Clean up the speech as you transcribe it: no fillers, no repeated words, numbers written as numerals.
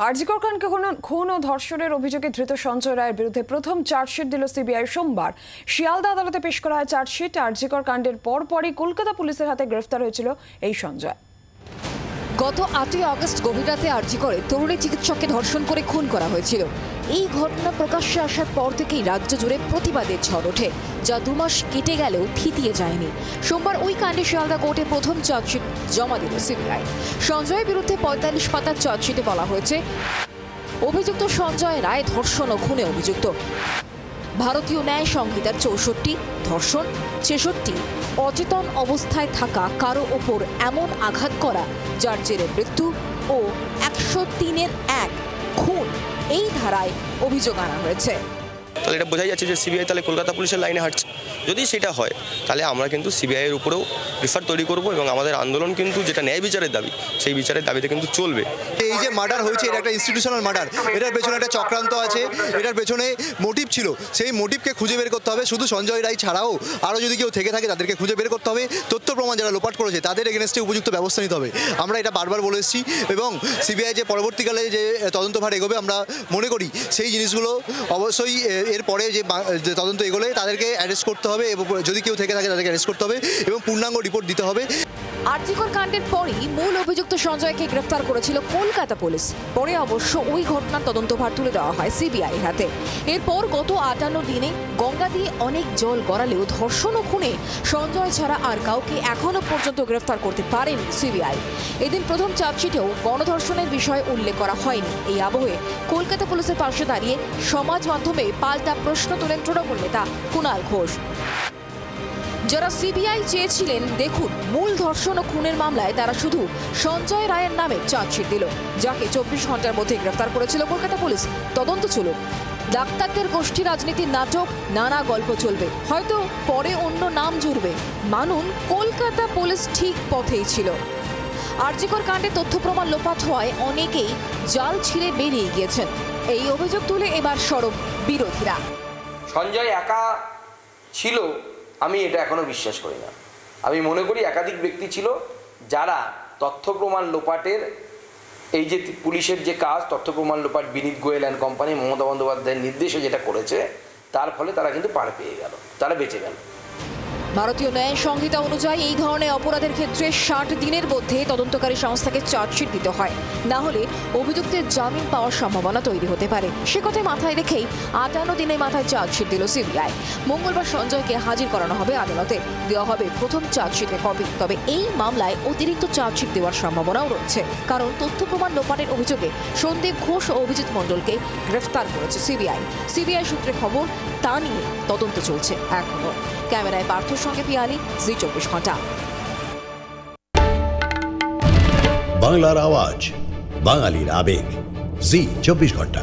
আরজিকর কাণ্ডে খুন ও ধর্ষণের অভিযোগে ধৃত সঞ্জয় রায়ের বিরুদ্ধে প্রথম চার্জশিট দিল সিবিআই সোমবার। শিয়ালদা আদালতে পেশ করা হয় চার্জশিট। আরজিকর কাণ্ডের পরপরই কলকাতা পুলিশের হাতে গ্রেফতার হয়েছিল এই সঞ্জয়। গত 8ই আগস্ট গভীর রাতে আরজিকরে তরুণী চিকিৎসককে ধর্ষণ করে খুন করা হয়েছিল। এই ঘটনা প্রকাশ্যে আসার পর থেকেই রাজ্য জুড়ে প্রতিবাদের ঝড় ওঠে, যা 2 মাস কেটে গেলেও থিতিয়ে যায়নি। সোমবার ওই কাণ্ডে শিয়ালদা কোর্টে প্রথম চার্জশিট জমা দিল সিবিআই। সঞ্জয়ের বিরুদ্ধে 45 পাতার চার্জশিটে বলা হয়েছে, অভিযুক্ত সঞ্জয় রায় ধর্ষণ ও খুনে অভিযুক্ত। ভারতীয় ন্যায় সংহিতার 64, ধর্ষণ 66, অচেতন অবস্থায় থাকা কারো ওপর এমন আঘাত করা যার জেরে মৃত্যু ও 103-এর 1 খুন এই ধারায় অভিযোগ আনা হয়েছে। তাহলে এটা বোঝাই যাচ্ছে যে সিবিআই তাহলে কলকাতা পুলিশের লাইনে হাঁটছে। যদি সেটা হয় তাহলে আমরা কিন্তু সিবিআইয়ের উপরেও রিফার তৈরি করব এবং আমাদের আন্দোলন কিন্তু যেটা ন্যায় বিচারের দাবি, সেই বিচারের দাবিতে কিন্তু চলবে। এই যে মার্ডার হয়েছে, এটা একটা ইনস্টিটিউশনাল মার্ডার, এটার পেছনে একটা চক্রান্ত আছে, এটার পেছনে মোটিভ ছিল, সেই মোটিভকে খুঁজে বের করতে হবে। শুধু সঞ্জয় রায় ছাড়াও আরও যদি কেউ থেকে থাকে তাদেরকে খুঁজে বের করতে হবে। তথ্য প্রমাণ যারা লোপাট করেছে তাদের এগেনস্টে উপযুক্ত ব্যবস্থা নিতে হবে। আমরা এটা বারবার বলে এসেছি এবং সিবিআই যে পরবর্তীকালে যে তদন্তভার এগোবে আমরা মনে করি সেই জিনিসগুলো অবশ্যই এরপরে যে তদন্ত এগোলে তাদেরকে অ্যারেস্ট করতে হবে এবং যদি কেউ থেকে থাকে তাদেরকে অ্যারেস্ট করতে হবে এবং পূর্ণাঙ্গ রিপোর্ট দিতে হবে। আরজিকর কাণ্ডের পরই মূল অভিযুক্ত সঞ্জয়কে গ্রেফতার করেছিল কলকাতা পুলিশ। পরে অবশ্য ওই ঘটনার তদন্তভার তুলে দেওয়া হয় সিবিআইয়ের হাতে। এরপর গত 58 দিনে গঙ্গা দিয়ে অনেক জল গড়ালেও ধর্ষণ ও খুনে সঞ্জয় ছাড়া আর কাউকে এখনো পর্যন্ত গ্রেফতার করতে পারেনি সিবিআই। এদিন প্রথম চার্জশিটেও গণধর্ষণের বিষয়ে উল্লেখ করা হয়নি। এই আবহে কলকাতা পুলিশের পাশে দাঁড়িয়ে সমাজ মাধ্যমে পাল্টা প্রশ্ন তোলেন তৃণমূল নেতা কুণাল ঘোষ। যারা সিবিআই চেয়েছিলেন দেখুন মূল ধর্ষণ ও খুনের মামলায়, তারা শুধু সঞ্জয় রায়ের নামে চার্জশিট দিল, যাকে 24 ঘন্টার মধ্যে গ্রেফতার করেছিল কলকাতা পুলিশ। তদন্ত চলুক। ডাক্তারদের গোষ্ঠী রাজনীতির নাটক, নানা গল্প চলবে, হয়তো পরে অন্য নাম জুড়বে। মানুন কলকাতা পুলিশ ঠিক পথেই ছিল। আরজিকর কাণ্ডে তথ্য প্রমাণ লোপাট হওয়ায় অনেকেই জাল ছিঁড়ে বেরিয়ে গিয়েছেন। এই অভিযোগ তুলে এবার সরব বিরোধীরা। সঞ্জয় একা ছিল আমি এটা এখনো বিশ্বাস করি না। আমি মনে করি একাধিক ব্যক্তি ছিল যারা তথ্য প্রমাণ লোপাটের এই যে পুলিশের যে কাজ, তথ্য প্রমাণ লোপাট বিনীত গোয়েল অ্যান্ড কোম্পানি মমতা বন্দ্যোপাধ্যায়ের নির্দেশে যেটা করেছে, তার ফলে তারা কিন্তু পার পেয়ে গেল, তারা বেঁচে গেল। ভারতীয় ন্যায় সংহিতা অনুযায়ী এই ধরনের অপরাধের ক্ষেত্রে 60 দিনের মধ্যে তদন্তকারী সংস্থাকে চার্জশিট দিতে হয়, না হলে অভিযুক্তের জামিন পাওয়ার সম্ভাবনা তৈরি হতে পারে। সে কথা মাথায় রেখেই 58 দিনের মাথায় চার্জশিট দিল সিবিআই। মঙ্গলবার সঞ্জয়কে হাজির করানো হবে আদালতে, দেওয়া হবে প্রথম চার্জশিটের কপি। তবে এই মামলায় অতিরিক্ত চার্জশিট দেওয়ার সম্ভাবনাও রয়েছে, কারণ তথ্য প্রমাণ লোপাটের অভিযোগে সন্দীপ ঘোষ ও অভিজিৎ মণ্ডলকে গ্রেফতার করেছে সিবিআই। সিবিআই সূত্রে খবর, তা নিয়ে তদন্ত চলছে এখনো। ক্যামেরায় পার্থর সঙ্গে পিয়ালি, জি 24 ঘন্টা। বাংলার আওয়াজ, বাঙালির আবেগ, জি 24 ঘন্টা।